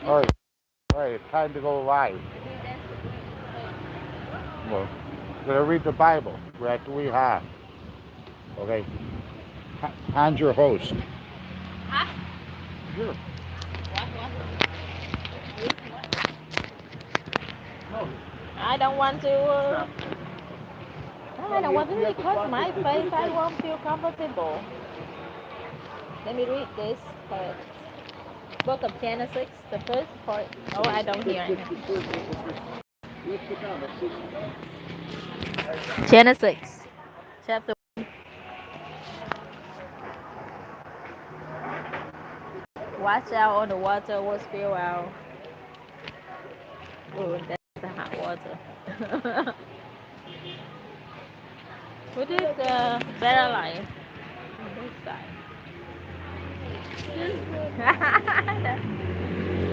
All right, all right, it's time to go live. Well, gonna read the Bible. We're at we have. Okay, Han's your host. Huh? Sure. No. I don't want to. I don't want to because my face. I won't feel comfortable. Let me read this part. Book of Genesis, the first part. Oh, I don't hear it. Genesis, chapter. Watch out on the water was spilled out. Oh, that's the hot water. Who did the better life? This side.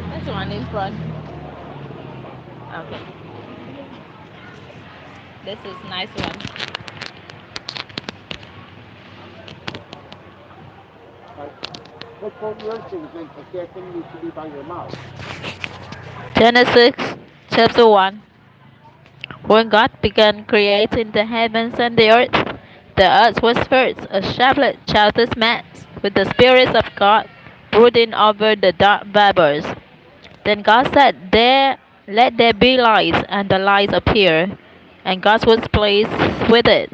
That's one in front. Okay. This is nice one. Let's put your things in because that thing needs to be by your mouth. Genesis chapter 1. When God began creating the heavens and the earth was first a shapeless, childless mass, with the spirits of God brooding over the dark vapors. Then God said, let there be lights, and the lights appeared. And God was pleased with it,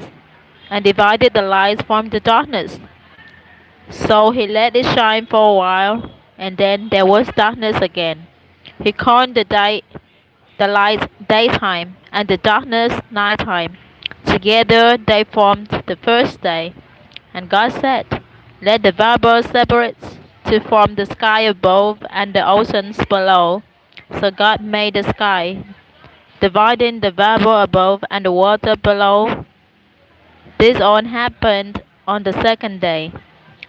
and divided the lights from the darkness. So he let it shine for a while, and then there was darkness again. He called the light daytime, and the darkness nighttime. Together they formed the first day. And God said, let the vapor separate to form the sky above and the oceans below. So God made the sky, dividing the vapor above and the water below. This all happened on the second day.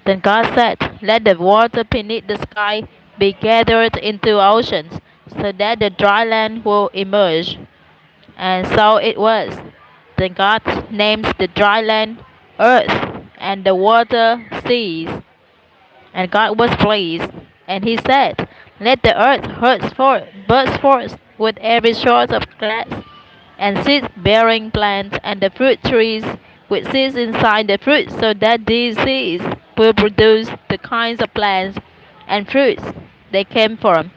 Then God said, let the water beneath the sky be gathered into oceans, so that the dry land will emerge. And so it was. Then God named the dry land earth, and the water seas. And God was pleased. And he said, let the earth burst forth with every sort of grass, and seed-bearing plants, and the fruit trees with seeds inside the fruit, so that these seeds will produce the kinds of plants and fruits they came from.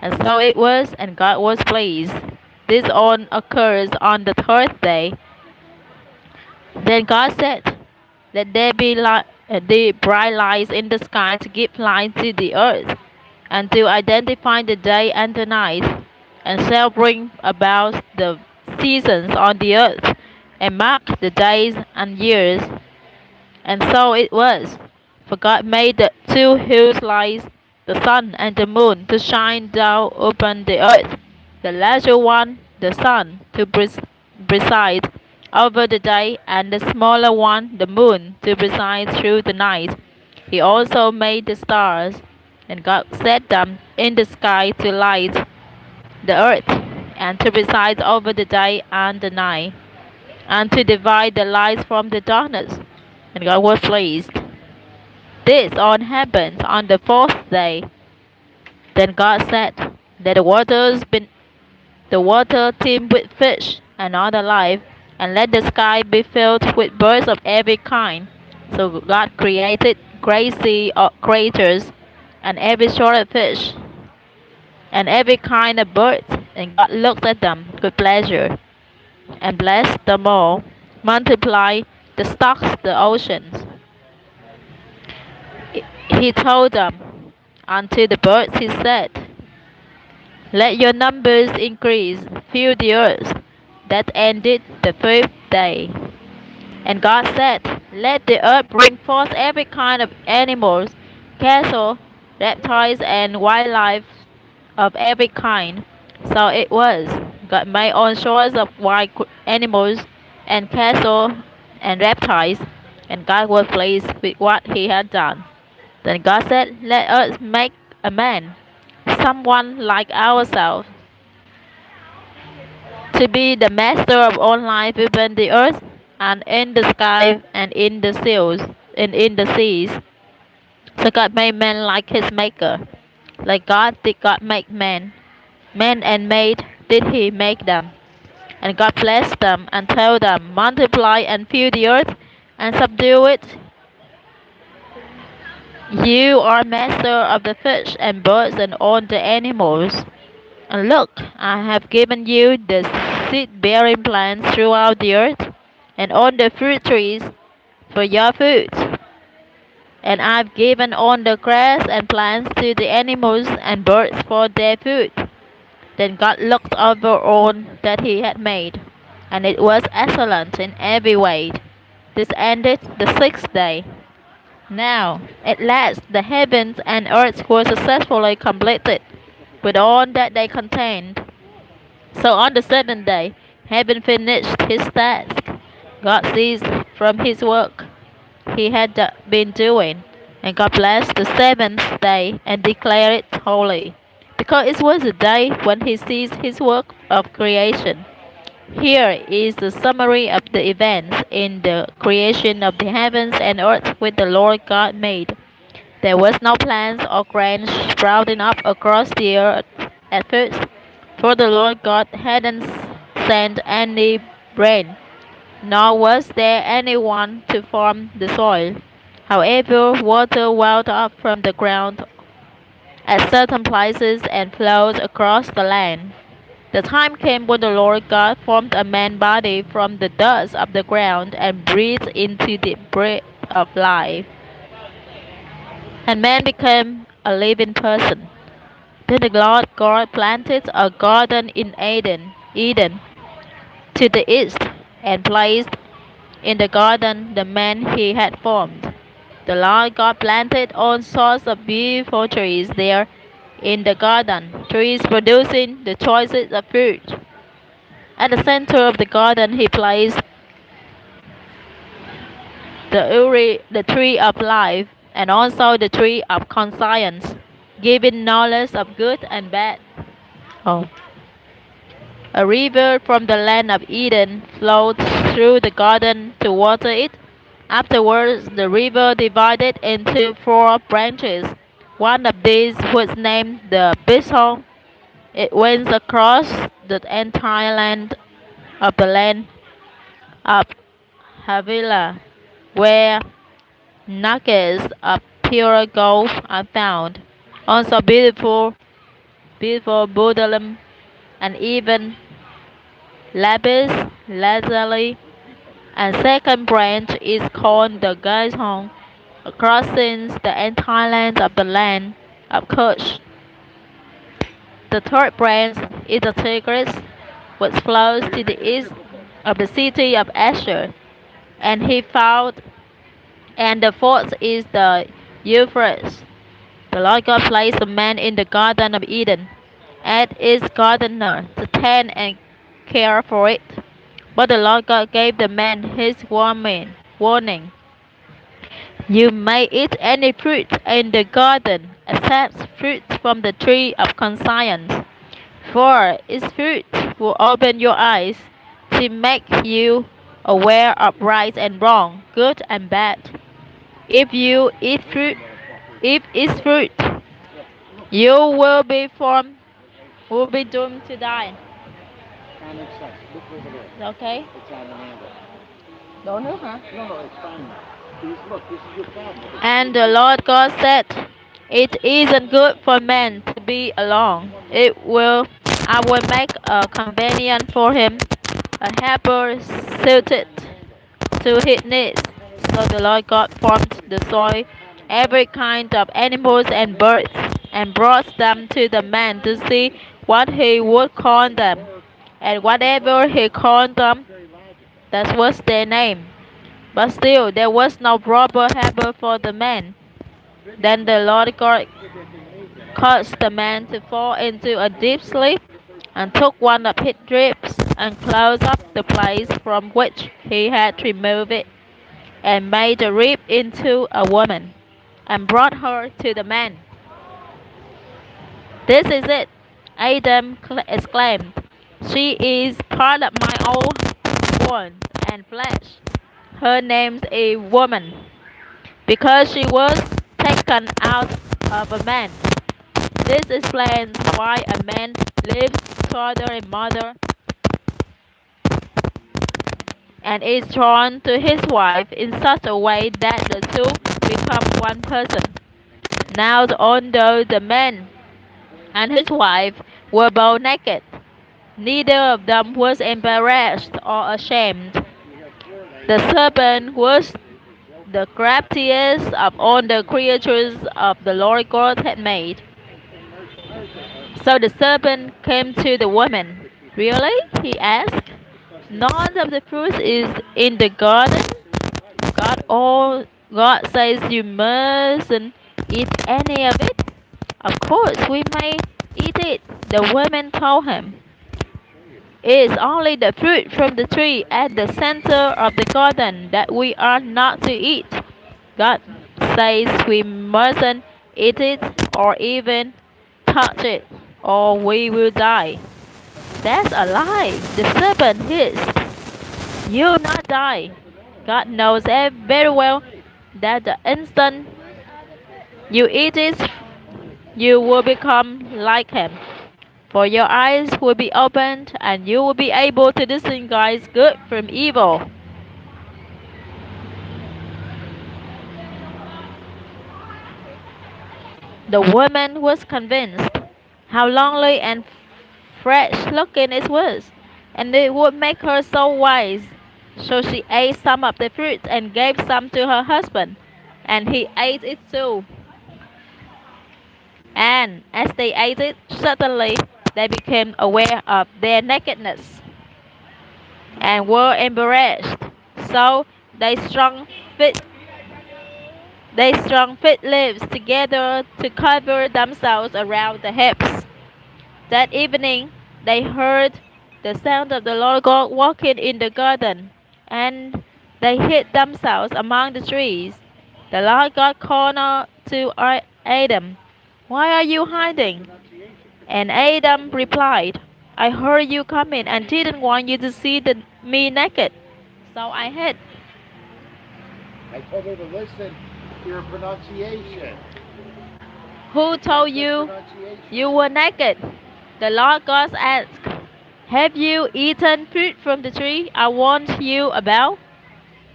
And so it was, and God was pleased. This all occurs on the third day. Then God said, let there be the bright lights in the sky to give light to the earth, and to identify the day and the night, and shall bring about the seasons on the earth, and mark the days and years. And so it was. For God made the two huge lights, the sun and the moon, to shine down upon the earth. The larger one, the sun, to preside over the day, and the smaller one, the moon, to preside through the night. He also made the stars, and God set them in the sky to light the earth, and to preside over the day and the night, and to divide the light from the darkness. And God was pleased. This all happened on the fourth day. Then God said, let the water teem with fish and other life, and let the sky be filled with birds of every kind. So God created great sea creatures, and every sort of fish, and every kind of birds. And God looked at them with pleasure, and blessed them all, multiplied the stocks of the oceans. He told them, unto the birds he said, let your numbers increase, fill the earth. That ended the fifth day. And God said, let the earth bring forth every kind of animals, cattle, reptiles, and wildlife of every kind. So it was. God made all sorts of wild animals and cattle and reptiles, and God was pleased with what he had done. Then God said, let us make a man, someone like ourselves, to be the master of all life within the earth, and in the sky, and in the seas, and in the seas. So God made man like his maker, Like God did God make man. Man and maid did he make them. And God blessed them and told them, multiply and fill the earth and subdue it. You are master of the fish and birds and all the animals. And look, I have given you the seed-bearing plants throughout the earth, and all the fruit trees for your food. And I've given all the grass and plants to the animals and birds for their food. Then God looked over all that he had made, and it was excellent in every way. This ended the sixth day. Now, at last, the heavens and earth were successfully completed, with all that they contained. So on the seventh day, heaven finished his task. God ceased from his work he had been doing, and God blessed the seventh day and declared it holy, because it was the day when he ceased his work of creation. Here is the summary of the events in the creation of the heavens and earth which the Lord God made. There was no plants or grain sprouting up across the earth at first, for the Lord God hadn't sent any rain, nor was there anyone to farm the soil. However, water welled up from the ground at certain places and flowed across the land. The time came when the Lord God formed a man body from the dust of the ground and breathed into the breath of life, and man became a living person. Then the Lord God planted a garden in Eden to the east, and placed in the garden the man he had formed. The Lord God planted all sorts of beautiful trees there in the garden, trees producing the choicest of fruit. At the center of the garden he placed the tree of life, and also the tree of conscience, giving knowledge of good and bad. Oh. A river from the land of Eden flowed through the garden to water it. Afterwards, the river divided into four branches. One of these was named the Bishon. It went across the entire land of the land of Havilah, where nuggets of pure gold are found. Also beautiful bdellium, and even lapis lazuli. And second branch is called the Gihon, crossing the entire land of the land of Cush. The third branch is the Tigris, which flows to the east of the city of Asher, and he found. And the fourth is the Euphrates. The Lord God placed a man in the Garden of Eden, as its gardener, to tend and care for it. But the Lord God gave the man his warning. You may eat any fruit in the garden, except fruits from the tree of conscience, for its fruit will open your eyes to make you aware of right and wrong, good and bad. If you eat fruit, if its fruit, you will be doomed to die. And it says, look over there. Okay? It's on the handle. Đổ nước hả? No, it's fine. Look, this is your problem. And the Lord God said, it isn't good for man to be alone. I will make a companion for him, a helper suited to his needs. So the Lord God formed the soil, every kind of animals and birds, and brought them to the man to see what he would call them. And whatever he called them, that was their name. But still, there was no proper helper for the man. Then the Lord God caused the man to fall into a deep sleep, and took one of his ribs and closed up the place from which he had removed it, and made the rib into a woman, and brought her to the man. This is it, Adam exclaimed. She is part of my own bone and flesh. Her name's a woman, because she was taken out of a man. This explains why a man leaves father and mother and is drawn to his wife in such a way that the two become one person. Now, although the man and his wife were both naked, neither of them was embarrassed or ashamed. The serpent was the craftiest of all the creatures of the Lord God had made. So the serpent came to the woman. Really? He asked. None of the fruit is in the garden. God says you mustn't eat any of it. Of course we may eat it, the woman told him. It is only the fruit from the tree at the center of the garden that we are not to eat. God says we mustn't eat it or even touch it, or we will die. That's a lie, the serpent hissed. You'll not die. God knows very well that the instant you eat it, you will become like Him. For your eyes will be opened, and you will be able to distinguish good from evil. The woman was convinced how lonely and fresh looking it was, and it would make her so wise. So she ate some of the fruit and gave some to her husband, and he ate it too. And as they ate it, suddenly they became aware of their nakedness and were embarrassed. So they strung fig, they strung fig leaves together to cover themselves around the hips. That evening they heard the sound of the Lord God walking in the garden, and they hid themselves among the trees. The Lord God called out to Adam, "Why are you hiding?" And Adam replied, "I heard you coming and didn't want you to see me naked, so I hid." I told her to listen to your pronunciation. Who told you you were naked? The Lord God asked. Have you eaten fruit from the tree I warned you about?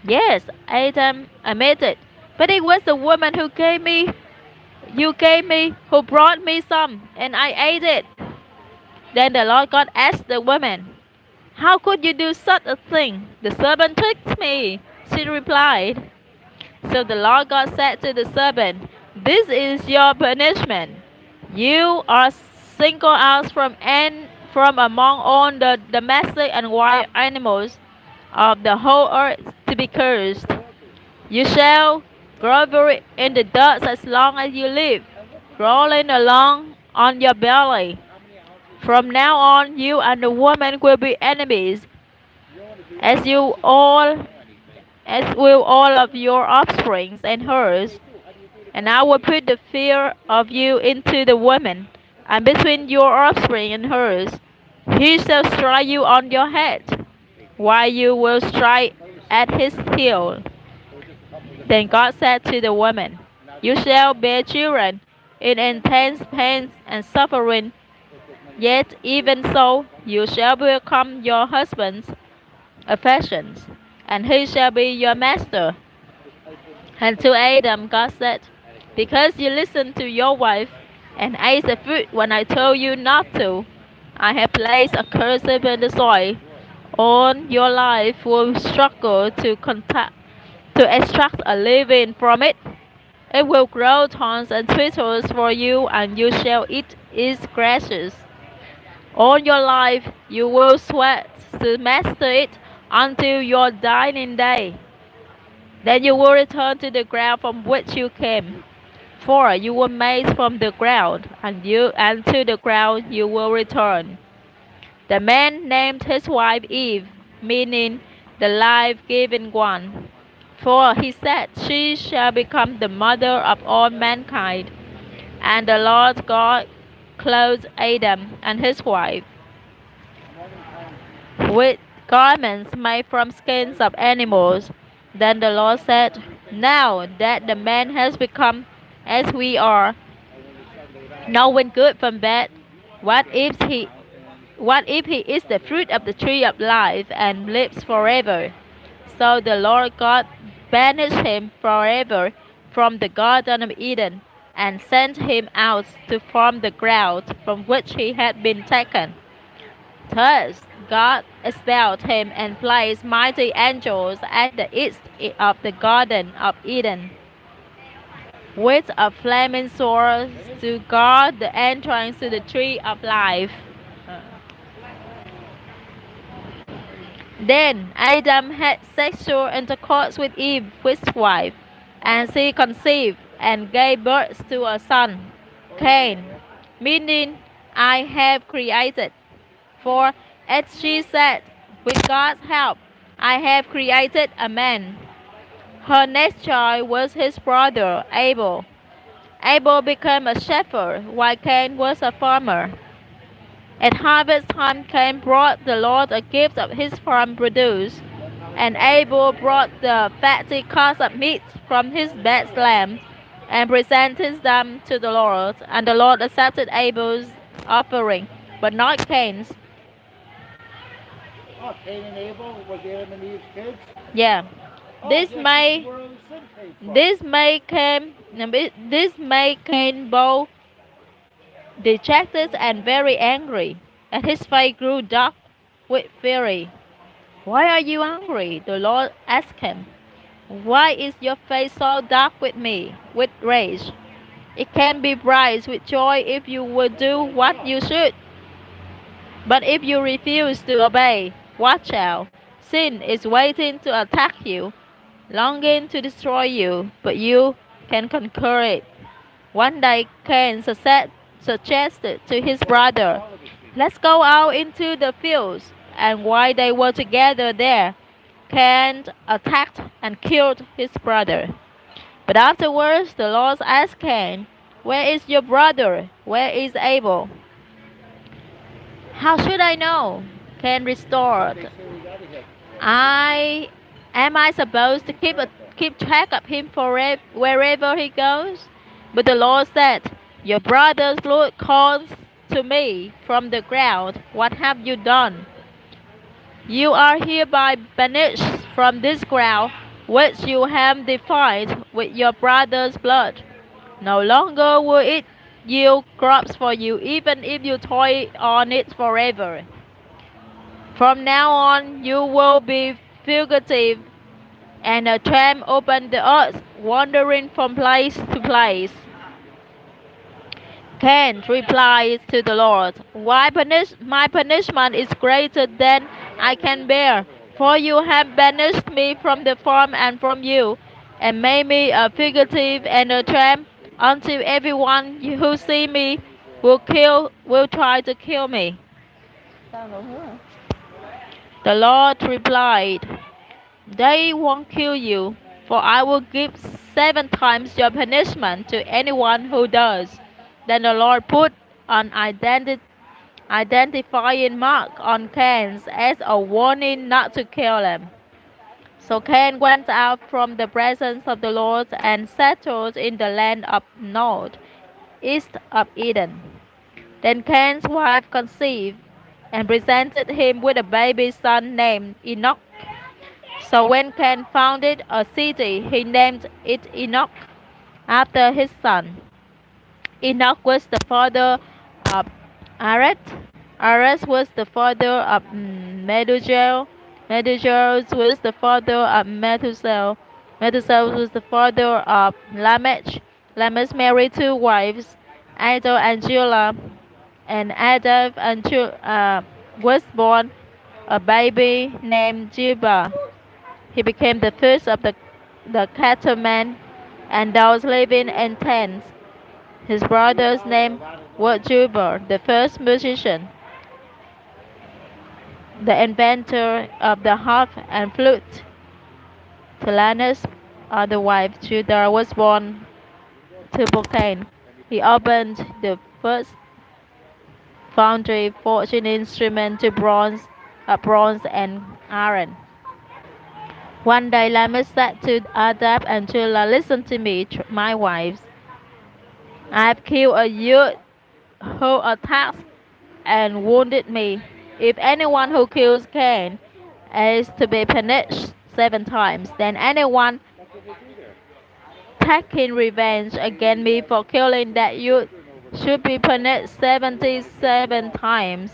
Yes, Adam admitted. But it was the woman who brought me some, and I ate it. Then the Lord God asked the woman, how could you do such a thing? The serpent tricked me, she replied. So the Lord God said to the serpent, this is your punishment. You are singled out from among all the domestic and wild animals of the whole earth to be cursed. You shall grovel in the dust as long as you live, crawling along on your belly. From now on, you and the woman will be enemies, as you all, as will all of your offsprings and hers. And I will put the fear of you into the woman, and between your offspring and hers, he shall strike you on your head, while you will strike at his heel. Then God said to the woman, you shall bear children in intense pain and suffering, yet even so you shall become your husband's affections, and he shall be your master. And to Adam God said, because you listened to your wife and ate the fruit when I told you not to, I have placed a curse in the soil. All your life will struggle to extract a living from it. It will grow thorns and thistles for you, and you shall eat its grasses. All your life you will sweat to master it until your dying day. Then you will return to the ground from which you came. For you were made from the ground, and to the ground you will return. The man named his wife Eve, meaning the life-giving one. For he said, she shall become the mother of all mankind. And the Lord God clothed Adam and his wife with garments made from skins of animals. Then the Lord said, now that the man has become as we are, knowing good from bad. What if he what if he eats the fruit of the tree of life and lives forever? So the Lord God banished him forever from the Garden of Eden and sent him out to farm the ground from which he had been taken. Thus God expelled him and placed mighty angels at the east of the Garden of Eden, with a flaming sword to guard the entrance to the tree of life. Then Adam had sexual intercourse with Eve, his wife, and she conceived and gave birth to a son, Cain, meaning I have created. For as she said, with God's help, I have created a man. Her next child was his brother Abel. Abel became a shepherd, while Cain was a farmer. At harvest time, Cain brought the Lord a gift of his farm produce, and Abel brought the fatty cuts of meat from his best lamb and presented them to the Lord. And the Lord accepted Abel's offering, but not Cain's. Oh, Cain and Abel was Adam and Eve's kids? Yeah. Oh, This just may where the sin came from. this made Cain both dejected and very angry, and his face grew dark with fury. Why are you angry? The Lord asked him. Why is your face so dark with me, with rage? It can be bright with joy if you would do what you should. But if you refuse to obey, watch out. Sin is waiting to attack you, longing to destroy you, but you can conquer it. One day Cain suggested to his brother, let's go out into the fields. And while they were together there, Cain attacked and killed his brother. But afterwards the Lord asked Cain, where is your brother? Where is Abel? How should I know? Cain restored. I supposed to keep track of him forever, wherever he goes? But the Lord said, your brother's Lord calls to me from the ground. What have you done? You are hereby banished from this ground, which you have defiled with your brother's blood. No longer will it yield crops for you, even if you toil on it forever. From now on, you will be fugitive and a tramp upon the earth, wandering from place to place. Cain replies to the Lord, my punishment is greater than I can bear, for you have banished me from the farm and from you, and made me a fugitive and a tramp, until everyone who see me will try to kill me. The Lord replied, they won't kill you, for I will give 7 times your punishment to anyone who does. Then the Lord put an identifying mark on Cain as a warning not to kill him. So Cain went out from the presence of the Lord and settled in the land of Nod, east of Eden. Then Cain's wife conceived and presented him with a baby son named Enoch. So when Cain founded a city, he named it Enoch after his son. Enoch was the father of Aret. Aret was the father of Medusael. Medusael was the father of Methuselah. Methuselah was the father of Lamech. Lamech married 2 wives, Ada and Zillah. And Ada and was born a baby named Juba. He became the first of the cattlemen and those living in tents. His brother's name was Juba, the first musician, the inventor of the harp and flute. Tilanus, other wife, Judah, was born to Cain. He opened the first foundry, forging instruments to bronze and iron. One day Lamech said to and Judah, listen to me, my wives. I have killed a youth who attacked and wounded me. If anyone who kills Cain is to be punished 7 times, then anyone taking revenge against me for killing that youth should be punished 77 times.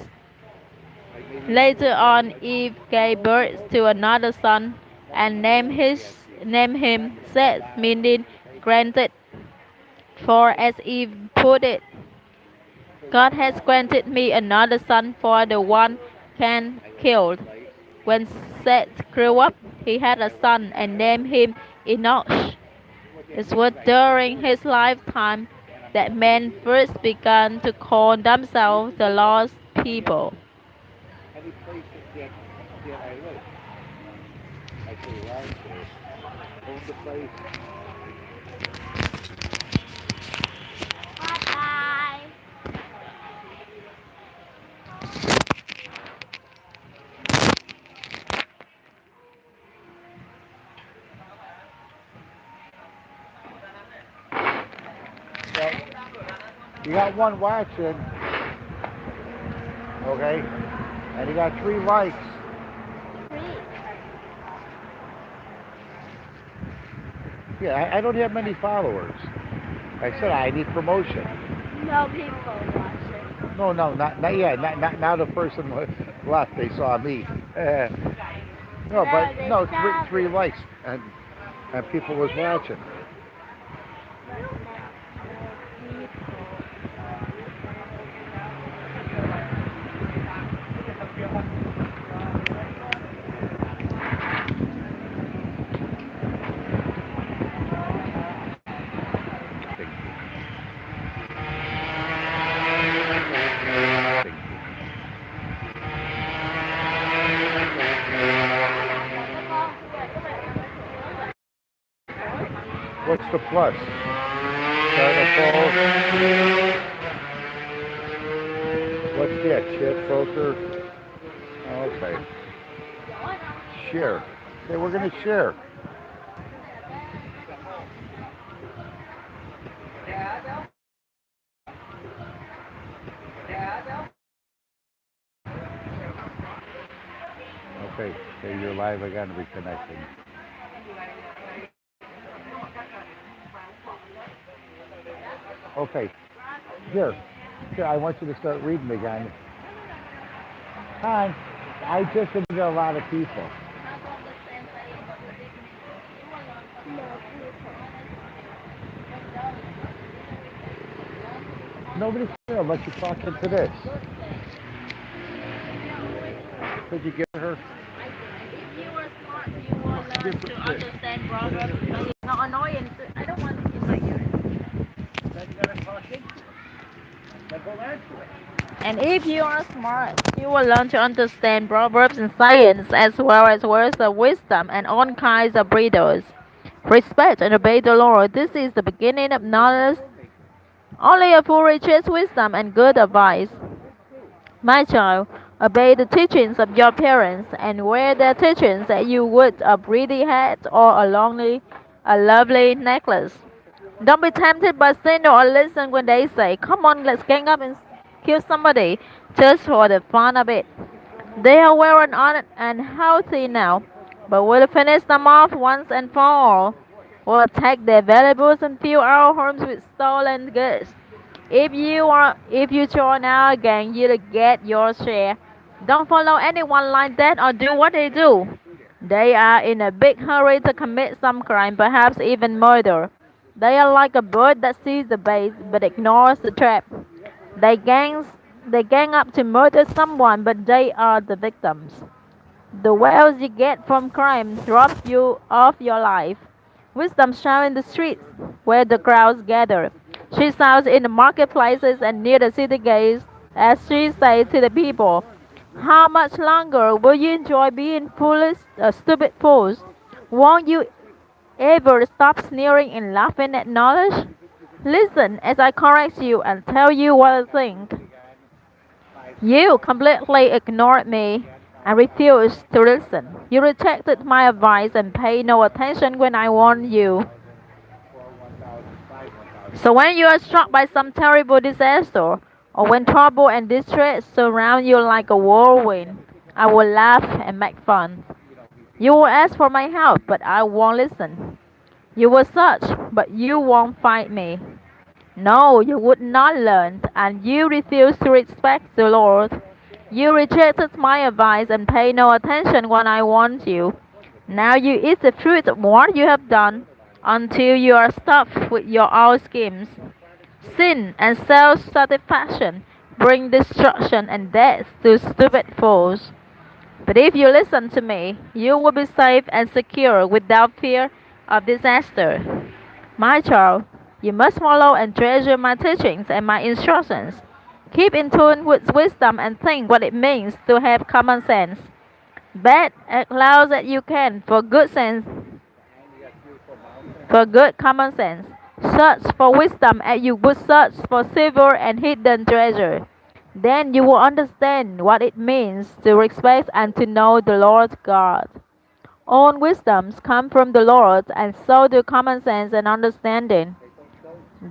Later on, Eve gave birth to another son and named him Seth, meaning granted. For as Eve put it, God has granted me another son for the one Cain killed. When Seth grew up, he had a son and named him Enosh. It was during his lifetime that men first began to call themselves the lost people. Any place that I live. I say, well, own the place. Well, you got one watching, okay, and you got 3 likes. Yeah, I don't have many followers. I said I need promotion. No people watching. No, not yet. Not now. The person left. They saw me. No, but no, 3 likes, and people was watching. What's the plus? Start a poll. What's that? Chat filter. Okay. Share. Okay, we're gonna share. Okay, you're live again. Reconnecting. Okay, here, I want you to start reading again. Hi, I just interviewed a lot of people. Nobody's here unless you're talking to this. Could you get her? If you were smart, you will learn to understand Proverbs, but it's not annoying. I don't want to keep my ears. Then you gotta talk into it. Then go answer it. And if you are smart, you will learn to understand proverbs and science as well as words of wisdom and all kinds of riddles. Respect and obey the Lord. This is the beginning of knowledge. Only a fool rejects wisdom and good advice. My child, obey the teachings of your parents and wear their teachings that you would a pretty hat or a lovely necklace. Don't be tempted by sin or listen when they say, "Come on, let's gang up and kill somebody," just for the fun of it. They are well and honored and healthy now, but we'll finish them off once and for all. We'll take their valuables and fill our homes with stolen goods. If you join our gang, you'll get your share. Don't follow anyone like that or do what they do. They are in a big hurry to commit some crime, perhaps even murder. They are like a bird that sees the bait but ignores the trap. They gangs they gang up to murder someone, but they are the victims. The wealth you get from crime robs you of your life. Wisdom shines in the streets where the crowds gather. She shouts in the marketplaces and near the city gates as she says to the people, "How much longer will you enjoy being foolish, stupid fools? Won't you ever stop sneering and laughing at knowledge? Listen as I correct you and tell you what I think. You completely ignored me and refused to listen. You rejected my advice and paid no attention when I warned you. So when you are struck by some terrible disaster, Or when trouble and distress surround you like a whirlwind, I will laugh and make fun. You will ask for my help, but I won't listen. You will search, but you won't find me. No, you would not learn, and you refuse to respect the Lord. You rejected my advice and pay no attention when I warned you. Now you eat the fruit of what you have done, until you are stuffed with your own schemes. Sin and self satisfaction bring destruction and death to stupid fools. But if you listen to me, you will be safe and secure without fear of disaster. My child, you must follow and treasure my teachings and my instructions. Keep in tune with wisdom and think what it means to have common sense. Bet as loud as you can for good common sense. Search for wisdom as you would search for silver and hidden treasure. Then you will understand what it means to respect and to know the Lord God. All wisdoms come from the Lord, and so do common sense and understanding.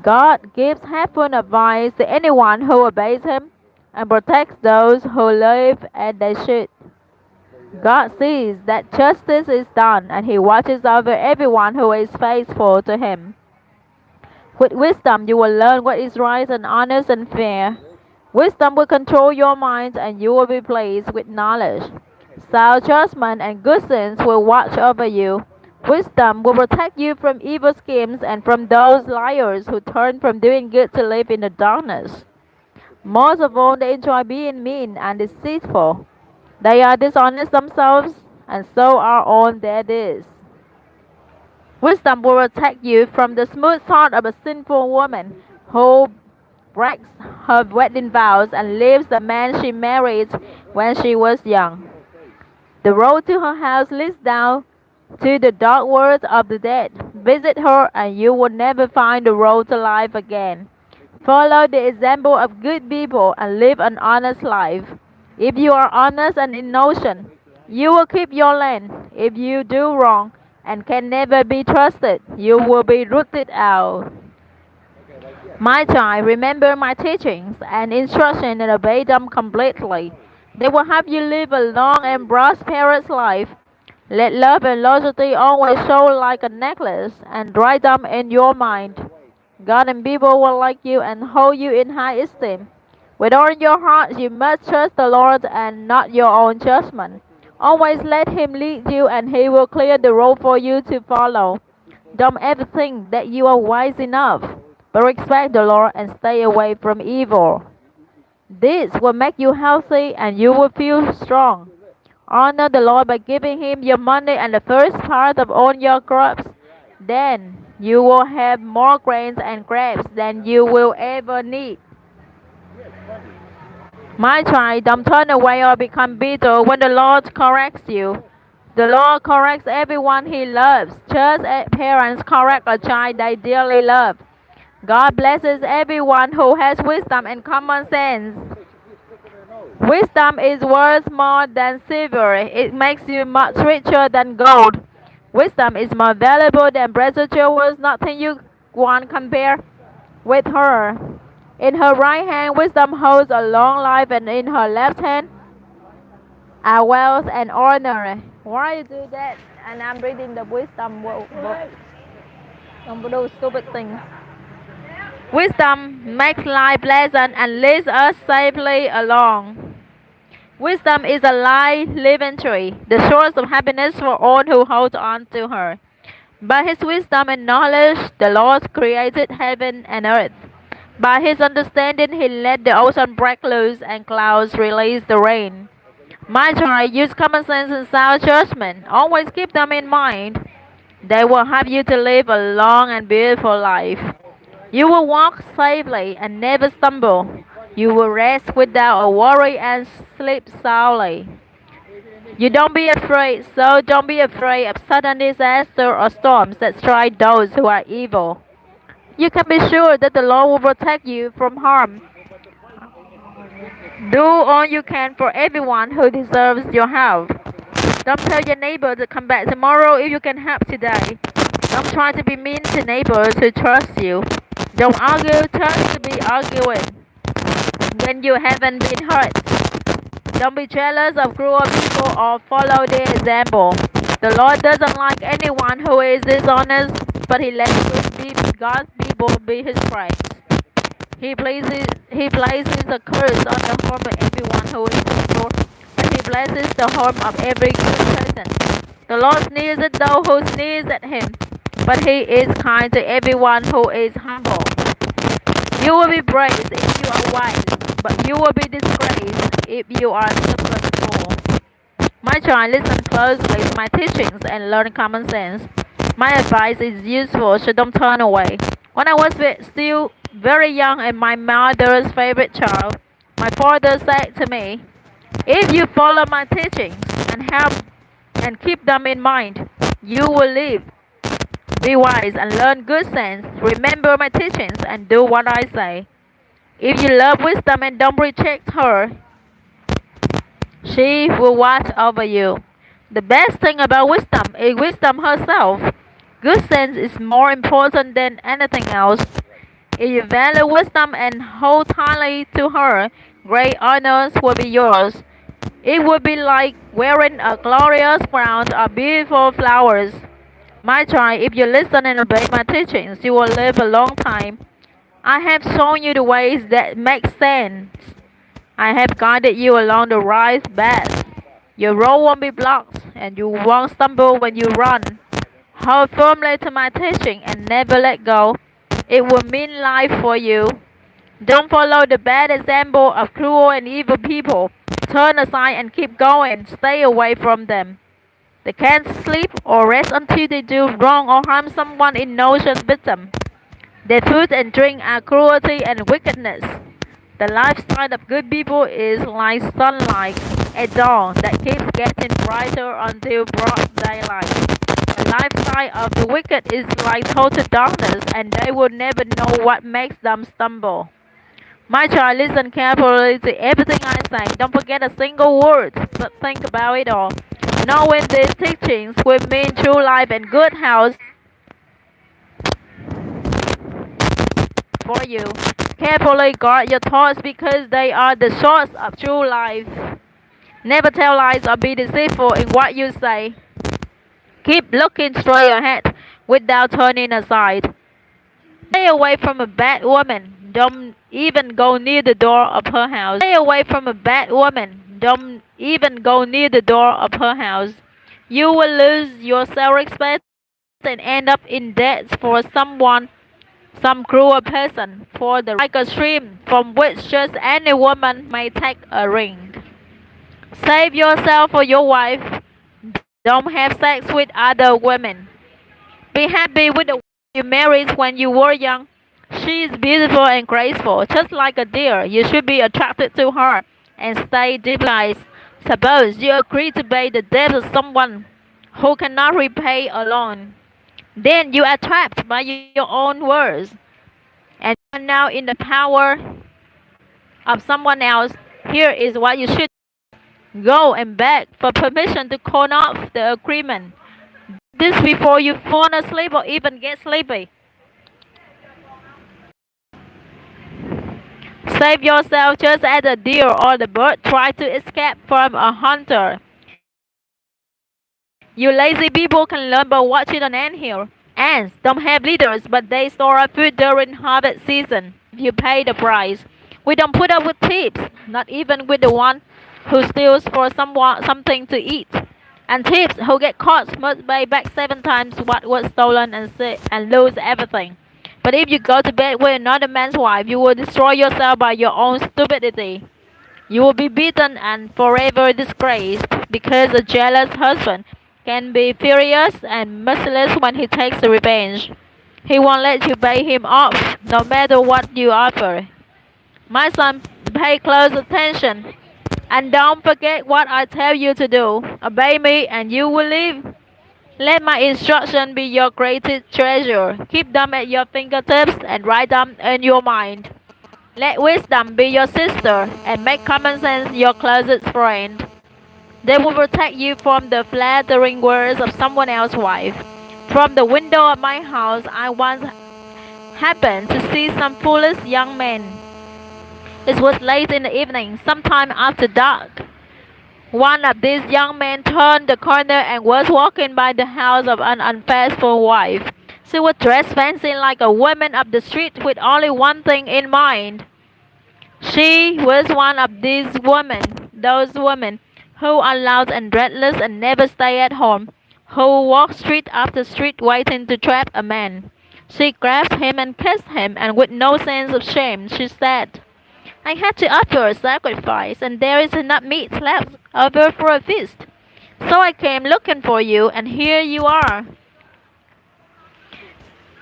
God gives helpful advice to anyone who obeys Him, and protects those who live as they should. God sees that justice is done, and He watches over everyone who is faithful to Him. With wisdom, you will learn what is right and honest and fair. Wisdom will control your mind, and you will be pleased with knowledge. Sound judgment and good sense will watch over you. Wisdom will protect you from evil schemes and from those liars who turn from doing good to live in the darkness. Most of all, they enjoy being mean and deceitful. They are dishonest themselves, and so are all their deeds. Wisdom will protect you from the smooth thought of a sinful woman who breaks her wedding vows and leaves the man she married when she was young. The road to her house leads down to the dark world of the dead. Visit her, and you will never find the road to life again. Follow the example of good people and live an honest life. If you are honest and innocent, you will keep your land. If you do wrong and can never be trusted, you will be rooted out. My child, remember my teachings and instruction and obey them completely. They will help you live a long and prosperous life. Let love and loyalty always show like a necklace, and write them in your mind. God and people will like you and hold you in high esteem. With all your heart, you must trust the Lord and not your own judgment. Always let Him lead you, and He will clear the road for you to follow. Don't ever think that you are wise enough, but respect the Lord and stay away from evil. This will make you healthy, and you will feel strong. Honor the Lord by giving Him your money and the first part of all your crops. Then you will have more grains and grapes than you will ever need. My child, don't turn away or become bitter when the Lord corrects you. The Lord corrects everyone He loves, just as parents correct a child they dearly love. God blesses everyone who has wisdom and common sense. Wisdom is worth more than silver. It makes you much richer than gold. Wisdom is more valuable than precious jewels. Nothing you want compare with her. In her right hand, wisdom holds a long life, and in her left hand, are wealth and honor. Why you do that? And I'm reading the wisdom book. Don't do stupid things. Wisdom makes life pleasant and leads us safely along. Wisdom is a life living tree, the source of happiness for all who hold on to her. By His wisdom and knowledge, the Lord created heaven and earth. By His understanding, He let the ocean break loose and clouds release the rain. My child, use common sense and sound judgment. Always keep them in mind. They will help you to live a long and beautiful life. You will walk safely and never stumble. You will rest without a worry and sleep soundly. You don't be afraid, so don't be afraid of sudden disaster or storms that strike those who are evil. You can be sure that the Lord will protect you from harm. Do all you can for everyone who deserves your help. Don't tell your neighbor to come back tomorrow if you can help today. Don't try to be mean to neighbors who trust you. Don't argue just to be arguing. when you haven't been hurt. Don't be jealous of cruel people or follow their example. The Lord doesn't like anyone who is dishonest, but He lets God's people be His praise. He places a curse on the home of everyone who is evil, but He blesses the home of every good person. The Lord sneers at those who sneers at Him, but He is kind to everyone who is humble. You will be praised if you are wise, but you will be disgraced if you are simple and fool. My child, listen closely to my teachings and learn common sense. My advice is useful, so don't turn away. When I was still very young and my mother's favorite child, my father said to me, if you follow my teachings and keep them in mind, you will live. Be wise and learn good sense. Remember my teachings and do what I say. If you love wisdom and don't reject her, she will watch over you. The best thing about wisdom is wisdom herself. Good sense is more important than anything else. If you value wisdom and hold tightly to her, great honors will be yours. It would be like wearing a glorious crown of beautiful flowers. My child, if you listen and obey my teachings, you will live a long time. I have shown you the ways that make sense. I have guided you along the right path. Your road won't be blocked, and you won't stumble when you run. Hold firmly to my teaching and never let go. It will mean life for you. Don't follow the bad example of cruel and evil people. Turn aside and keep going. Stay away from them. They can't sleep or rest until they do wrong or harm someone in innocent victim. Their food and drink are cruelty and wickedness. The lifestyle of good people is like sunlight at dawn that keeps getting brighter until broad daylight. The lifestyle of the wicked is like total darkness, and they will never know what makes them stumble. My child, listen carefully to everything I say. Don't forget a single word, but think about it all. Knowing these teachings will mean true life and good health for you. Carefully guard your thoughts because they are the source of true life. Never tell lies or be deceitful in what you say. Keep looking straight ahead without turning aside. Stay away from a bad woman. Don't even go near the door of her house. Stay away from a bad woman. Don't even go near the door of her house. You will lose your self-respect and end up in debt for some cruel person, for the like a stream from which just any woman may take a ring. Save yourself for your wife. Don't have sex with other women. Be happy with the woman you married when you were young. She is beautiful and graceful, just like a deer. You should be attracted to her and stay deeply. Suppose you agree to pay the debt of someone who cannot repay a loan. Then you are trapped by your own words, and you are now in the power of someone else. Here is what you should go and beg for permission to call off the agreement. Do this before you fall asleep or even get sleepy. Save yourself just as a deer or the bird try to escape from a hunter. You lazy people can learn by watching an anthill. Ants don't have leaders, but they store up food during harvest season. You pay the price. We don't put up with thieves, not even with the one who steals for something to eat. And thieves who get caught must pay back 7 times what was stolen and lose everything. But if you go to bed with another man's wife, you will destroy yourself by your own stupidity. You will be beaten and forever disgraced, because a jealous husband can be furious and merciless when he takes revenge. He won't let you pay him off, no matter what you offer. My son, pay close attention, and don't forget what I tell you to do. Obey me, and you will live. Let my instruction be your greatest treasure. Keep them at your fingertips and write them in your mind. Let wisdom be your sister, and make common sense your closest friend. They will protect you from the flattering words of someone else's wife. From the window of my house, I once happened to see some foolish young men It was late in the evening, sometime after dark. One of these young men turned the corner and was walking by the house of an unfaithful wife. She was dressed fancy like a woman of the street with only one thing in mind. She was one of those women who are loud and breathless and never stay at home, who walk street after street waiting to trap a man. She grabbed him and kissed him, and with no sense of shame, she said, I had to offer a sacrifice, and there is enough meat left over for a feast. So I came looking for you, and here you are.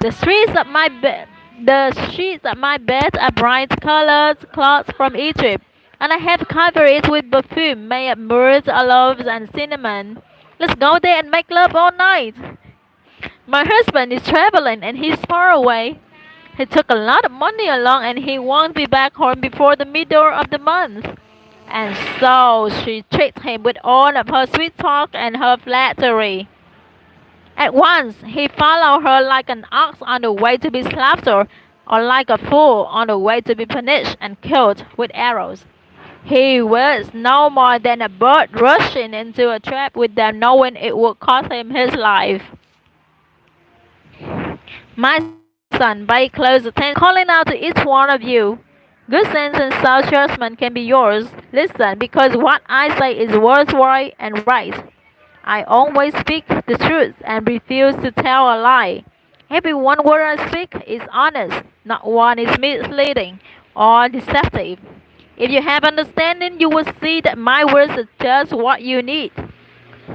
The streets of my bed, the sheets of my bed are bright colored cloths from Egypt, and I have covered it with perfume made of myrrh, olives, and cinnamon. Let's go there and make love all night. My husband is traveling, and he's far away. He took a lot of money along, and he won't be back home before the middle of the month. And so she treats him with all of her sweet talk and her flattery. At once he followed her like an ox on the way to be slaughtered, or like a fool on the way to be punished and killed with arrows. He was no more than a bird rushing into a trap without knowing it would cost him his life. My son, pay close attention, calling out to each one of you. Good sense and sound judgment can be yours. Listen, because what I say is worthwhile and right. I always speak the truth and refuse to tell a lie. Every one word I speak is honest, not one is misleading or deceptive. If you have understanding, you will see that my words are just what you need.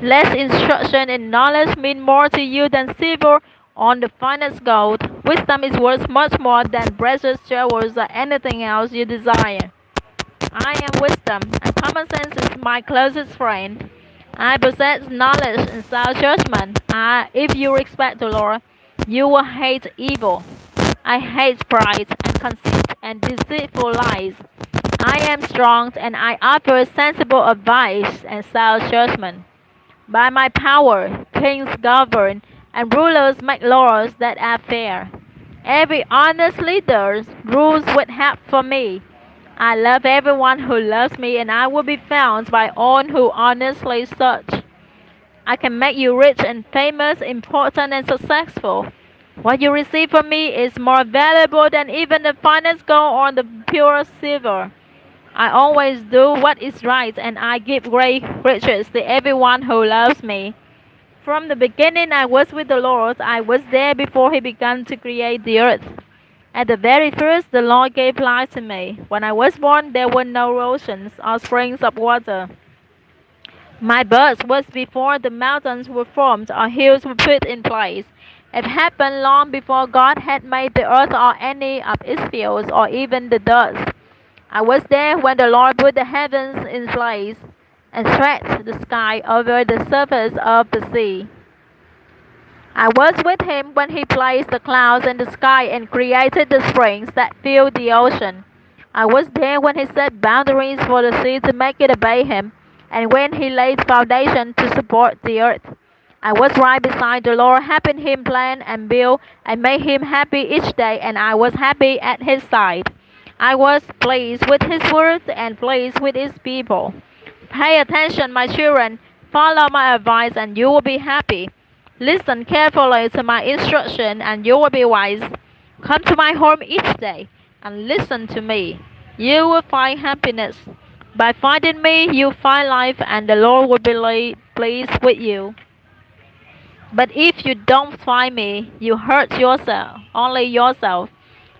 Less instruction and knowledge mean more to you than silver on the finest gold. Wisdom is worth much more than precious jewels or anything else you desire. I am wisdom, and common sense is my closest friend. I possess knowledge and sound judgment. If you respect the Lord, you will hate evil. I hate pride and conceit and deceitful lies. I am strong and I offer sensible advice and sound judgment. By my power, kings govern and rulers make laws that are fair. Every honest leader rules with help for me. I love everyone who loves me, and I will be found by all who honestly search. I can make you rich and famous, important and successful. What you receive from me is more valuable than even the finest gold or the pure silver. I always do what is right, and I give great riches to everyone who loves me. From the beginning, I was with the Lord. I was there before He began to create the earth. At the very first, the Lord gave life to me. When I was born, there were no oceans or springs of water. My birth was before the mountains were formed or hills were put in place. It happened long before God had made the earth or any of its fields or even the dust. I was there when the Lord put the heavens in place and stretched the sky over the surface of the sea. I was with him when he placed the clouds in the sky and created the springs that fill the ocean. I was there when he set boundaries for the sea to make it obey him, and when he laid foundation to support the earth. I was right beside the Lord, helping him plan and build and made him happy each day, and I was happy at his side. I was pleased with his words and pleased with his people. Pay attention, my children. Follow my advice, and you will be happy. Listen carefully to my instruction, and you will be wise. Come to my home each day and listen to me. You will find happiness. By finding me, you find life, and the Lord will be pleased with you. But if you don't find me, you hurt yourself, only yourself.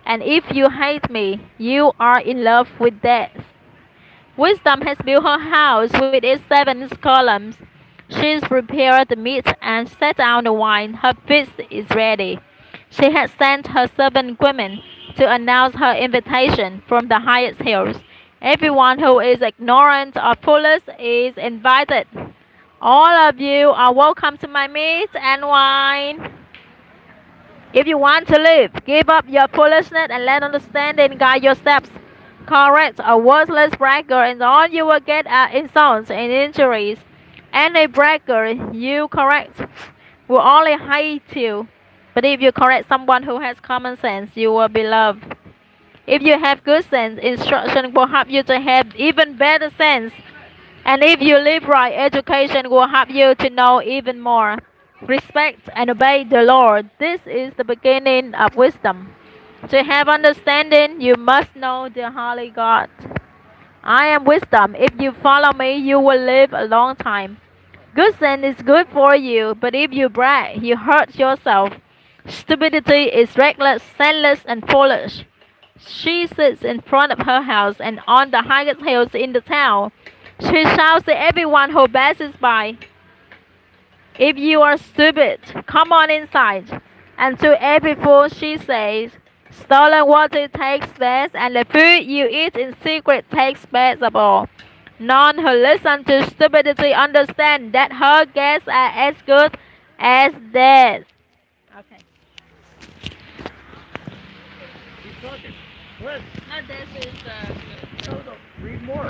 And if you hate me, you are in love with death. Wisdom has built her house with its 7 columns. She's prepared the meat and set out the wine. Her feast is ready. She has sent her servant women to announce her invitation from the highest hills. Everyone who is ignorant or foolish is invited. All of you are welcome to my meat and wine. If you want to live, give up your foolishness and let understanding guide your steps. Correct a worthless bragger, and all you will get are insults and injuries. Any bragger you correct will only hate you. But if you correct someone who has common sense, you will be loved. If you have good sense, instruction will help you to have even better sense. And if you live right, education will help you to know even more. Respect and obey the Lord. This is the beginning of wisdom. To have understanding, you must know the Holy God. I am wisdom. If you follow me, you will live a long time. Good sense is good for you, but if you brag, you hurt yourself. Stupidity is reckless, senseless, and foolish. She sits in front of her house and on the highest hills in the town. She shouts to everyone who passes by, if you are stupid, come on inside. And to every fool she says, stolen water takes best, and the food you eat in secret takes best of all. None who listen to stupidity understand that her guests are as good as theirs. Okay. Keep talking. Go ahead. No, this is No, no. Read more.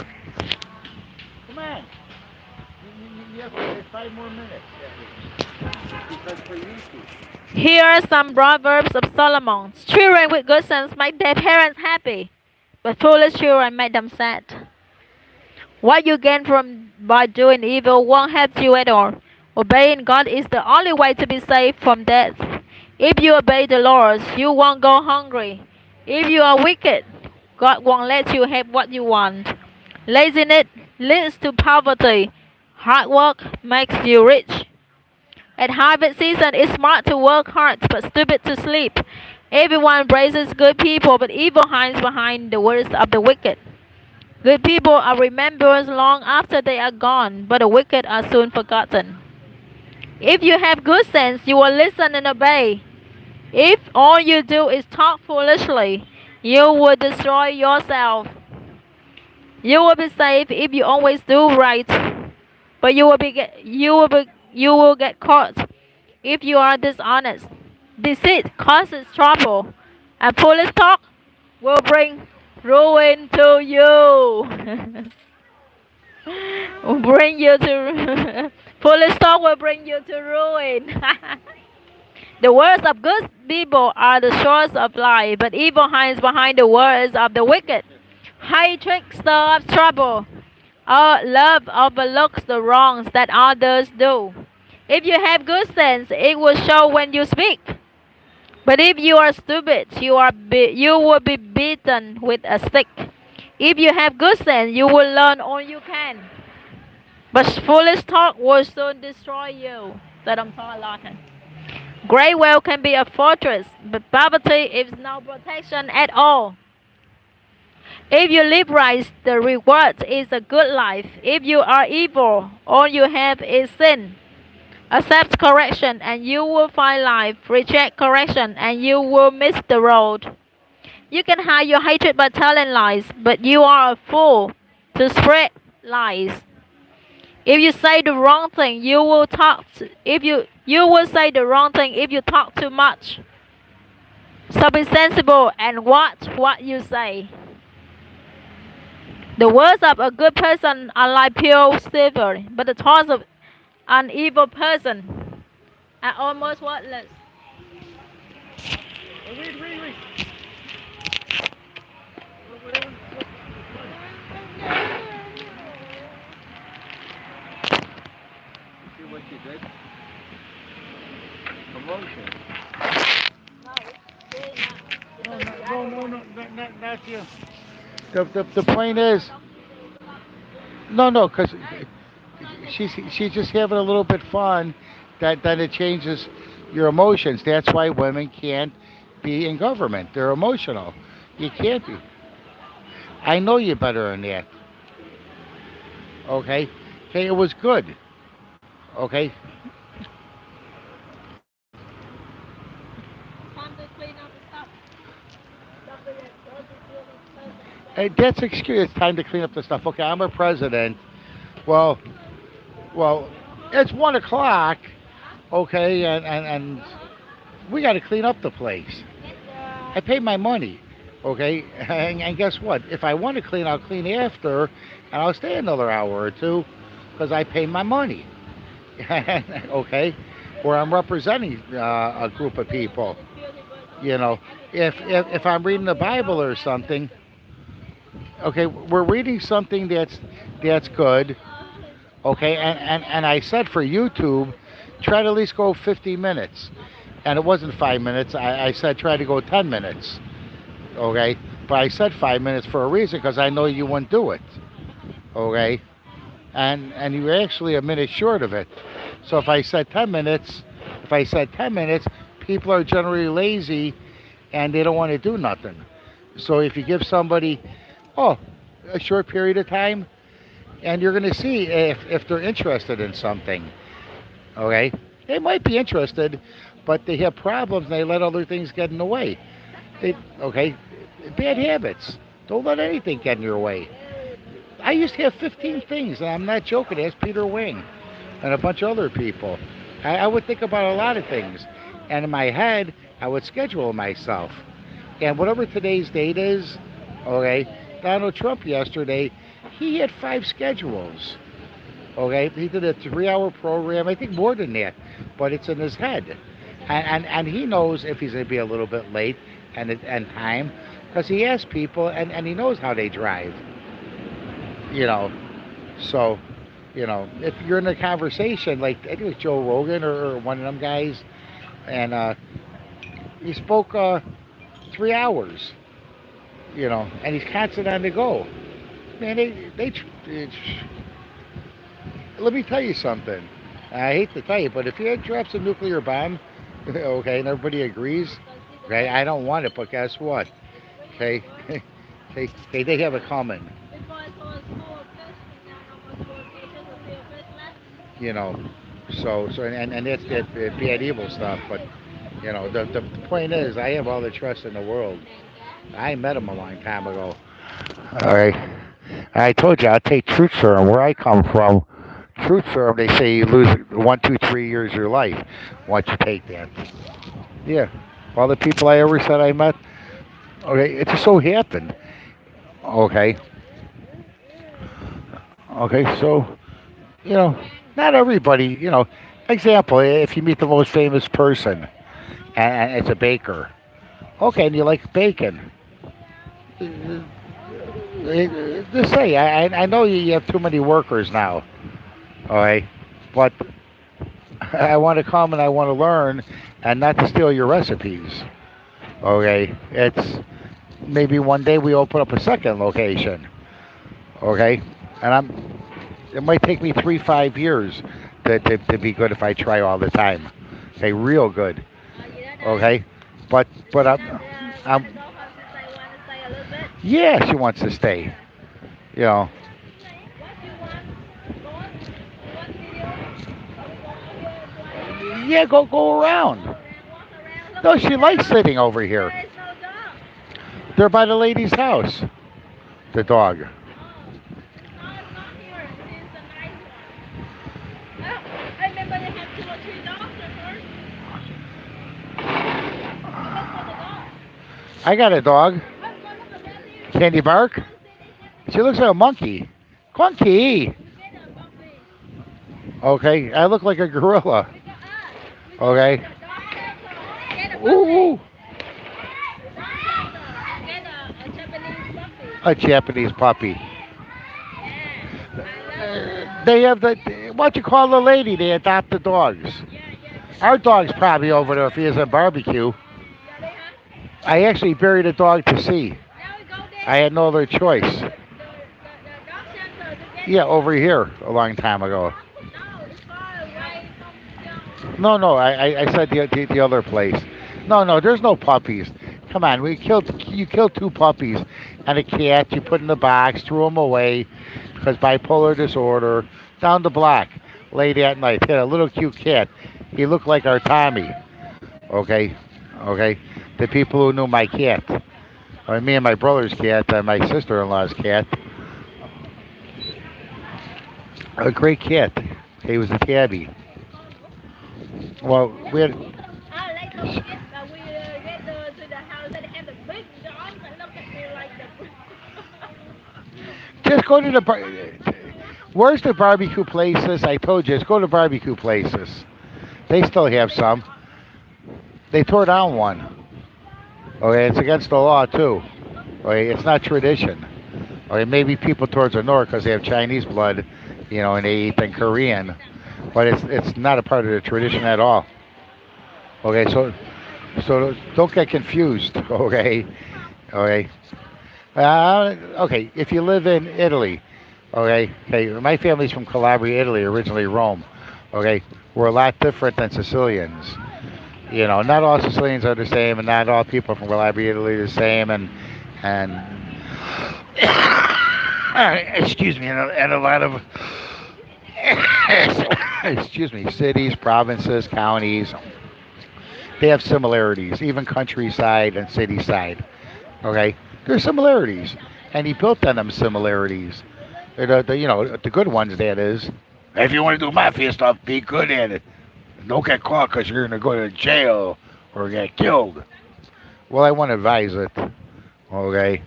Come on. You have 5 more minutes. Because for YouTube. Here are some proverbs of Solomon. Children with good sense make their parents happy, but foolish children make them sad. What you gain from by doing evil won't help you at all. Obeying God is the only way to be saved from death. If you obey the Lord, you won't go hungry. If you are wicked, God won't let you have what you want. Laziness leads to poverty. Hard work makes you rich. At harvest season, it's smart to work hard, but stupid to sleep. Everyone praises good people, but evil hides behind the words of the wicked. Good people are remembered long after they are gone, but the wicked are soon forgotten. If you have good sense, you will listen and obey. If all you do is talk foolishly, you will destroy yourself. You will be safe if you always do right, but you will get caught if you are dishonest. Deceit causes trouble, and foolish talk will bring ruin to you. Will bring you to foolish talk will bring you to ruin. The words of good people are the source of life, but evil hides behind the words of the wicked. Hatred stirs up trouble. Love overlooks the wrongs that others do. If you have good sense, it will show when you speak. But if you are stupid, you will be beaten with a stick. If you have good sense, you will learn all you can. But foolish talk will soon destroy you. That I'm talking a lot. Great wealth can be a fortress, but poverty is no protection at all. If you live right, the reward is a good life. If you are evil, all you have is sin. Accept correction and you will find life. Reject correction and you will miss the road. You can hide your hatred by telling lies, but you are a fool to spread lies. If you say the wrong thing, you will you will say the wrong thing if you talk too much. So be sensible and watch what you say. The words of a good person are like pure silver, but the thoughts of an evil person are almost worthless. Read. See what you did? Emotion. No, not you. The point is, no, because she's just having a little bit fun. That it changes your emotions. That's why women can't be in government. They're emotional. You can't be. I know you better than that. Okay, okay, it was good. Okay, Time to clean up the stuff. hey, that's excuse. It's time to clean up the stuff. Okay, I'm a president. Well, well, it's 1 o'clock. Okay, and we got to clean up the place. I pay my money. Okay, and guess what? If I want to clean, I'll clean after, and I'll stay another hour or two, because I pay my money. Okay, where I'm representing a group of people. You know, if I'm reading the Bible or something, okay, we're reading something that's good. Okay, and I said for YouTube, try to at least go 50 minutes. And it wasn't 5 minutes. I said try to go 10 minutes. Okay, but I said 5 minutes for a reason because I know you wouldn't do it. Okay, and you were actually a minute short of it. So if I said 10 minutes, people are generally lazy and they don't want to do nothing. So if you give somebody, oh, a short period of time, and you're going to see if they're interested in something. Okay, they might be interested, but they have problems and they let other things get in the way. Okay, bad habits. Don't let anything get in your way. I used to have 15 things, and I'm not joking. Ask Peter Wing and a bunch of other people. I would think about a lot of things, and in my head, I would schedule myself. And whatever today's date is, okay, Donald Trump yesterday, he had 5 schedules. Okay, he did a 3-hour program. I think more than that, but it's in his head, and he knows if he's going to be a little bit late and time because he asks people and he knows how they drive. You know, so if you're in a conversation like I think it was Joe Rogan or one of them guys, and he spoke 3 hours. And he's constant on the go. Man, let me tell you something. I hate to tell you, but if he had drops a nuclear bomb, okay, and everybody agrees, okay, I don't want it, but guess what? Okay, they have it coming. You know, so and that's that bad evil stuff. But the point is, I have all the trust in the world. I met him a long time ago. All right. I told you I'll take truth serum where I come from. Truth serum, they say you lose 1, 2, 3 years of your life once you take that. Yeah. All the people I ever said I met, okay, it just so happened. Okay. Okay, so, you know, not everybody, example, if you meet the most famous person and it's a baker, okay, and you like bacon, just say, I know you have too many workers now, all right, but I want to come and I want to learn and not to steal your recipes, okay? It's maybe one day we open up a second location, okay? And it might take me 3, 5 years to be good if I try all the time, okay, real good, okay? But I'm yeah, she wants to stay, you know. Yeah, go around. No, she likes sitting over here. They're by the lady's house. The dog. I got a dog. Candy bark? She looks like a monkey. Clunky. Okay, I look like a gorilla. Okay. Ooh. A Japanese puppy. They have the. Why don't you call the lady? They adopt the dogs. Our dog's probably over there if he is a barbecue. I actually buried a dog to see. I had no other choice. Yeah, over here a long time ago. No, I said the other place. No, there's no puppies. Come on, you killed 2 puppies and a cat. You put in the box, threw them away because bipolar disorder. Down the block, late at night, had a little cute cat. He looked like our Tommy. Okay, okay. The people who knew my cat, me and my brother's cat, and my sister-in-law's cat. A great cat. He was a tabby. Well, we had. Just go to the bar. Where's the barbecue places? I told you, just go to barbecue places. They still have some. They tore down one. Okay, it's against the law too. Okay, it's not tradition. Okay, maybe people towards the north because they have Chinese blood, and they eat then Korean, but it's not a part of the tradition at all. Okay, so don't get confused. Okay, okay, okay. If you live in Italy, okay, my family's from Calabria, Italy, originally Rome. Okay, we're a lot different than Sicilians. Not all Sicilians are the same, and not all people from Calabria, Italy, are the same, and excuse me, and a lot of excuse me, cities, provinces, counties, they have similarities, even countryside and city side. Okay, there's similarities, and he built on them similarities. The good ones, that is. If you want to do mafia stuff, be good at it. Don't get caught because you're going to go to jail or get killed. Well, I want to advise it. Okay.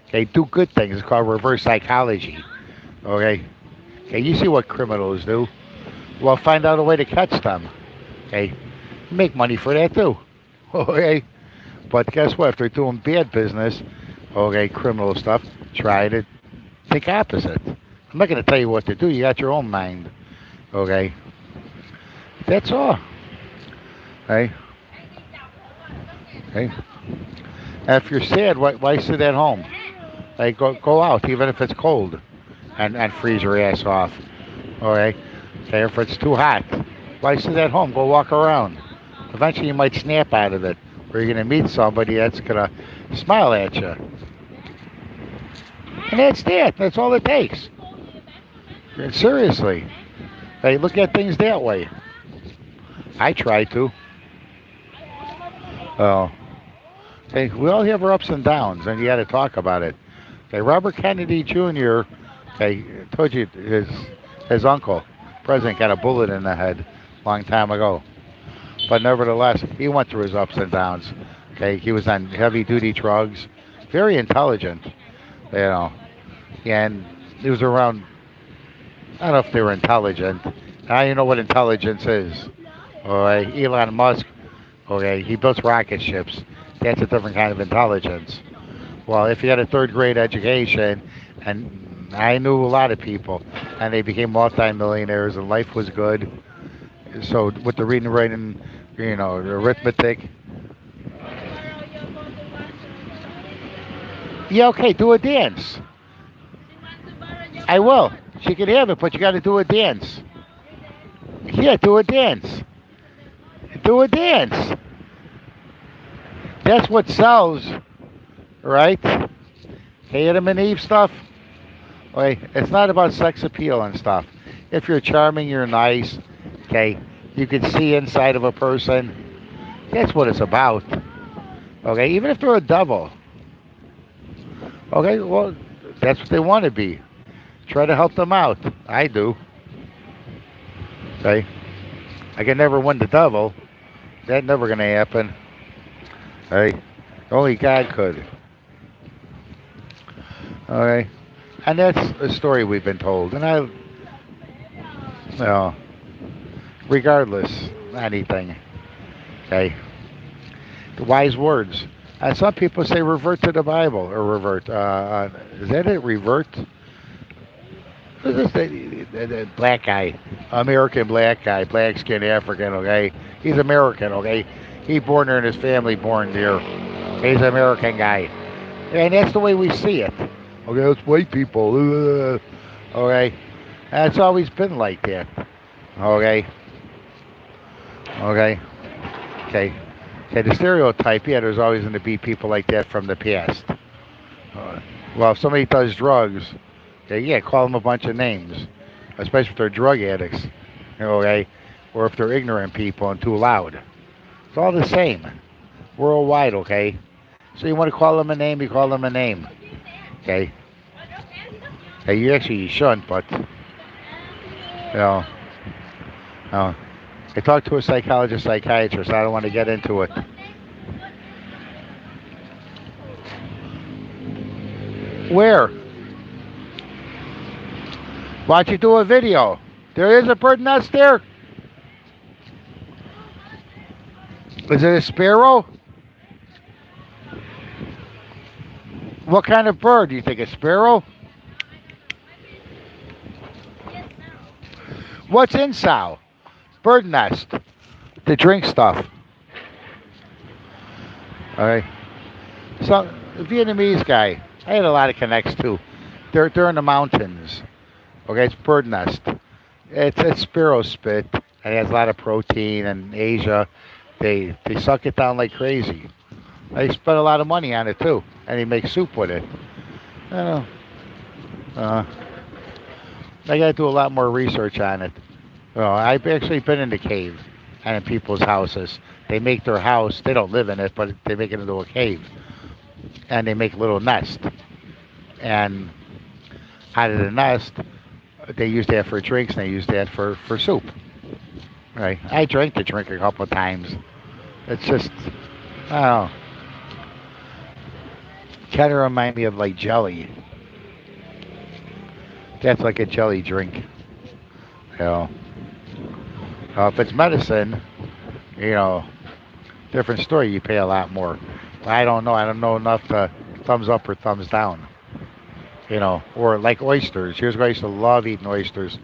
Okay, do good things. It's called reverse psychology. Okay. Okay, you see what criminals do. Well, find out a way to catch them. Okay. Make money for that too. Okay. But guess what? If they're doing bad business, okay, criminal stuff, try to think opposite. I'm not going to tell you what to do. You got your own mind. Okay. That's all. Hey. Hey. If you're sad, why sit at home? Like go out, even if it's cold, and freeze your ass off. Okay. Okay. If it's too hot, why sit at home? Go walk around. Eventually, you might snap out of it, or you're gonna meet somebody that's gonna smile at you. And that's that. That's all it takes. Seriously. Hey, look at things that way. I try to. Oh. Hey, we all have our ups and downs, and you got to talk about it. Okay, Robert Kennedy Jr. Okay, told you his uncle, president, got a bullet in the head a long time ago. But nevertheless, he went through his ups and downs. Okay, he was on heavy duty drugs, very intelligent, and he was around. I don't know if they were intelligent. Now you know what intelligence is. All right, Elon Musk. Okay, he builds rocket ships. That's a different kind of intelligence. Well, if you had a third grade education, and I knew a lot of people, and they became multimillionaires, and life was good. So with the reading, writing, the arithmetic. Yeah, okay, do a dance. I will. She can have it, but you got to do a dance. Yeah, do a dance. Do a dance. That's what sells, right? Hey, Adam and Eve stuff. Okay, it's not about sex appeal and stuff. If you're charming, you're nice. Okay, you can see inside of a person. That's what it's about. Okay, even if they're a devil. Okay, well, that's what they want to be. Try to help them out. I do. Okay, I can never win the devil. That's never gonna happen. Hey, only God could. Okay, and that's a story we've been told. And regardless, anything. Okay, the wise words. And some people say revert to the Bible or revert. Is that it? Revert. Who's this? The black guy, American black guy, black skin African. Okay, he's American. Okay, he born there and his family born there. He's an American guy, and that's the way we see it. Okay, it's white people. Okay, and it's always been like that. Okay, okay, okay. Okay, the stereotype, yeah, there's always going to be people like that from the past. Well, if somebody does drugs, okay, yeah, call them a bunch of names, especially if they're drug addicts, okay, or if they're ignorant people and too loud. It's all the same, worldwide, okay? So you want to call them a name, you call them a name, okay? Hey, you shouldn't, but, I talked to a psychologist, psychiatrist. I don't want to get into it. Where? Why don't you do a video? There is a bird nest there. Is it a sparrow? What kind of bird? Do you think a sparrow? What's in sow? Bird nest. The drink stuff. All right. So Vietnamese guy. I had a lot of connects too. They're in the mountains. Okay, it's bird nest. It's sparrow spit and it has a lot of protein. And Asia, they suck it down like crazy. They spend a lot of money on it too, and they make soup with it. I don't know. Uh, I got to do a lot more research on it. Well, I've actually been in the cave and in people's houses. They make their house. They don't live in it, but they make it into a cave, and they make a little nest. And out of the nest, they use that for drinks, and they use that for soup. Right? I drank the drink a couple of times. It's just, I don't know. Kind of remind me of like jelly. That's like a jelly drink. You know. If it's medicine, you know, different story. You pay a lot more. But I don't know. I don't know enough to thumbs up or thumbs down. You know, or like oysters. Here's why I used to love eating oysters.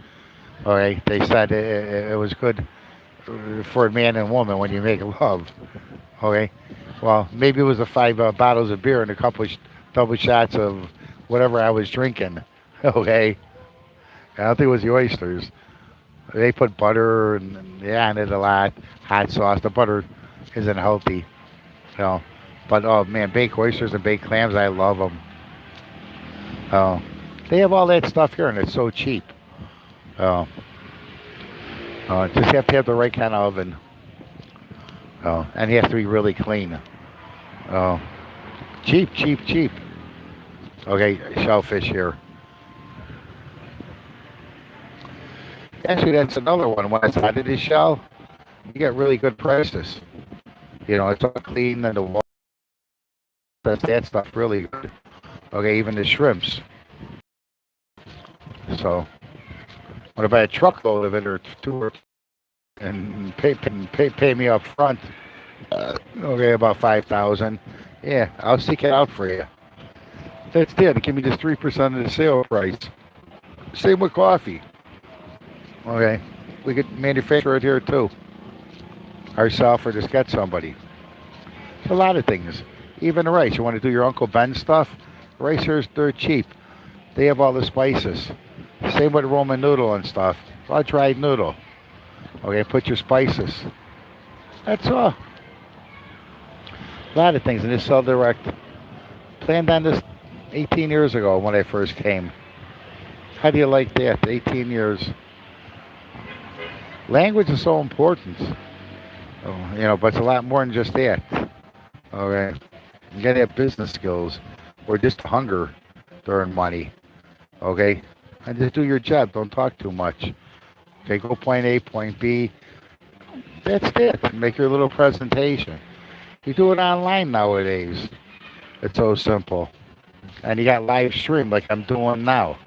Okay, they said it was good for a man and woman when you make love. Okay, well maybe it was the five bottles of beer and a couple of double shots of whatever I was drinking. Okay, I don't think it was the oysters. They put butter and yeah, on it a lot. Hot sauce. The butter isn't healthy, you know. But oh man, baked oysters and baked clams, I love them. Oh, they have all that stuff here, and it's so cheap. Oh, just have to have the right kind of oven. Oh, and it has to be really clean. Oh, cheap, cheap, cheap. Okay, shellfish here. Actually, that's another one. When it's out of the shell, you get really good prices. You know, it's all clean and the water, that stuff really good. Okay, even the shrimps. So, what about a truckload of it or two or and pay me up front? Okay, about 5,000. Yeah, I'll seek it out for you. That's it. Give me just 3% of the sale price. Same with coffee. Okay, we could manufacture it here too, ourselves or just get somebody. It's a lot of things. Even the rice. You want to do your Uncle Ben stuff? Rice here is they're cheap. They have all the spices. Same with Roman noodle and stuff. It's all dried noodle. Okay, put your spices. That's all. A lot of things, and this sell direct. Planned on this 18 years ago when I first came. How do you like that? 18 years. Language is so important. Oh, you know, but it's a lot more than just that. Okay. You gotta have business skills or just hunger to earn money. Okay? And just do your job. Don't talk too much. Okay, go point A, point B. That's it. Make your little presentation. You do it online nowadays. It's so simple. And you got live stream like I'm doing now.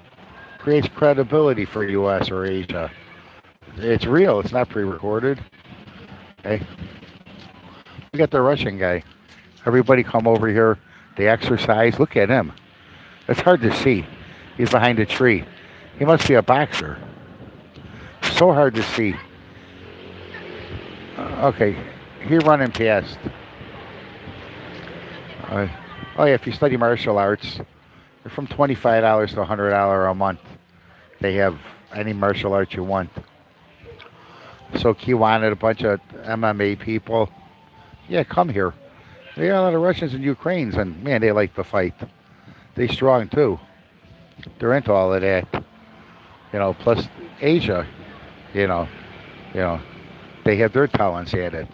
Creates credibility for US or Asia. It's real. It's not pre-recorded. Okay. We got the Russian guy. Everybody come over here. They exercise. Look at him. It's hard to see. He's behind a tree. He must be a boxer. So hard to see. Okay. He running past. Oh yeah, if you study martial arts, they're from $25 to $100 a month. They have any martial art you want. So Kiwan, a bunch of MMA people. Yeah, come here. There are a lot of Russians and Ukrainians, and man, they like to fight. They strong too. They're into all of that. You know, plus Asia, you know, you know, they have their talents at it.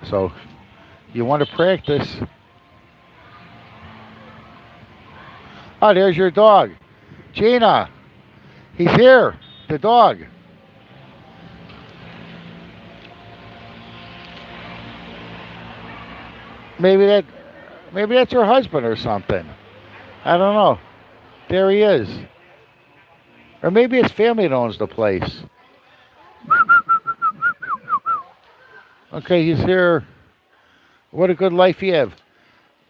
So you want to practice. Oh, there's your dog. Gina. He's here. The dog. Maybe that maybe that's her husband or something. I don't know. There he is. Or maybe his family that owns the place. Okay, he's here. What a good life you have.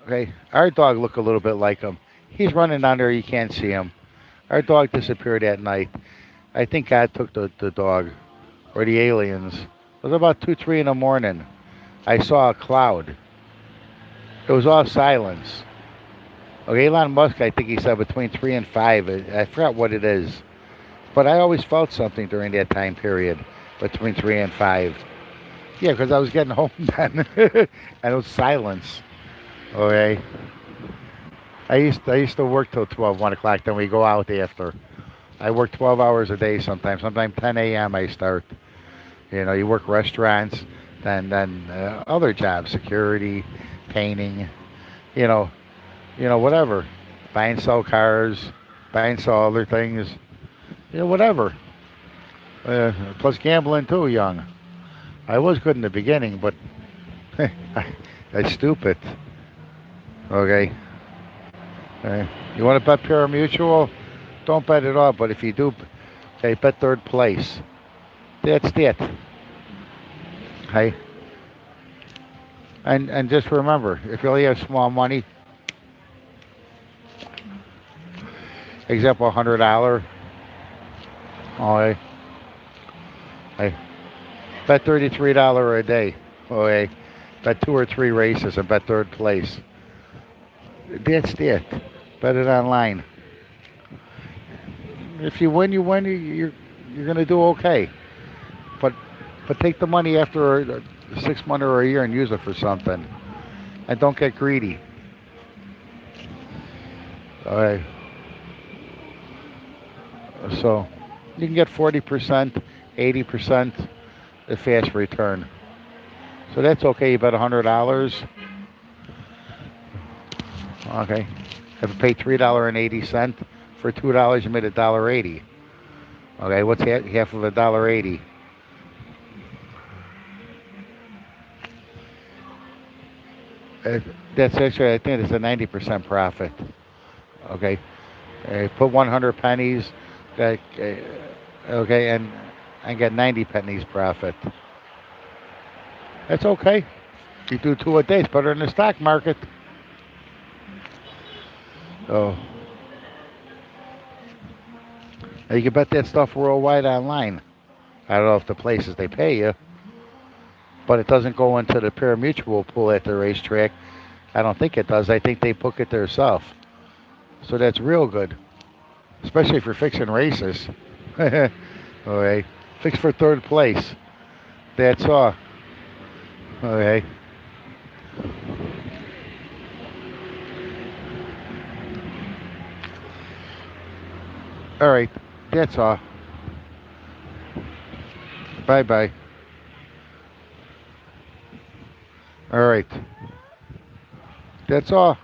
Okay, our dog look a little bit like him. He's running down there. You can't see him. Our dog disappeared that night. I think God took the dog or the aliens. It was about 2, 3 in the morning. I saw a cloud. It was all silence. Okay, Elon Musk, I think he said between 3 and 5. I forgot what it is, but I always felt something during that time period between 3 and 5. Yeah, because I was getting home then, and it was silence. Okay, I used to work till 12, 1 o'clock. Then we go out after. I work 12 hours a day sometimes. Sometimes 10 a.m. I start. You work restaurants, then other jobs, security, painting. You know, whatever. Buy and sell cars, buy and sell other things. Whatever. Plus gambling too, young. I was good in the beginning, but that's stupid. Okay. You want to bet pure mutual? Don't bet at all. But if you do, okay, bet third place. That's it. Hey. And just remember, if you only have small money, example, $100. Okay. Hey. Bet $33 a day. Okay. Bet 2 or 3 races and bet third place. That's it. Bet it online. If you win, you win. You're gonna do okay. But take the money after 6 months or a year and use it for something. And don't get greedy. All right. So you can get 40%, 80% a fast return. So that's okay. You bet $100. Okay. If you pay $3.80 for $2, you made $1.80. Okay, what's half of $1.80? Uh, that's actually, I think it's a 90% profit. Okay, put 100 pennies, okay, and get 90 pennies profit. That's okay. You do two a day. It's better than the stock market. Oh, now you can bet that stuff worldwide online. I don't know if the places they pay you, but it doesn't go into the pure mutual pool at the racetrack. I don't think it does. I think they book it themselves. So that's real good, especially if you're fixing races. Okay, fix for third place. That's all. Okay. All right. That's all. Bye bye. All right. That's all.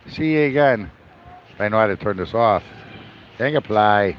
See you again. I know how to turn this off. Hang apply.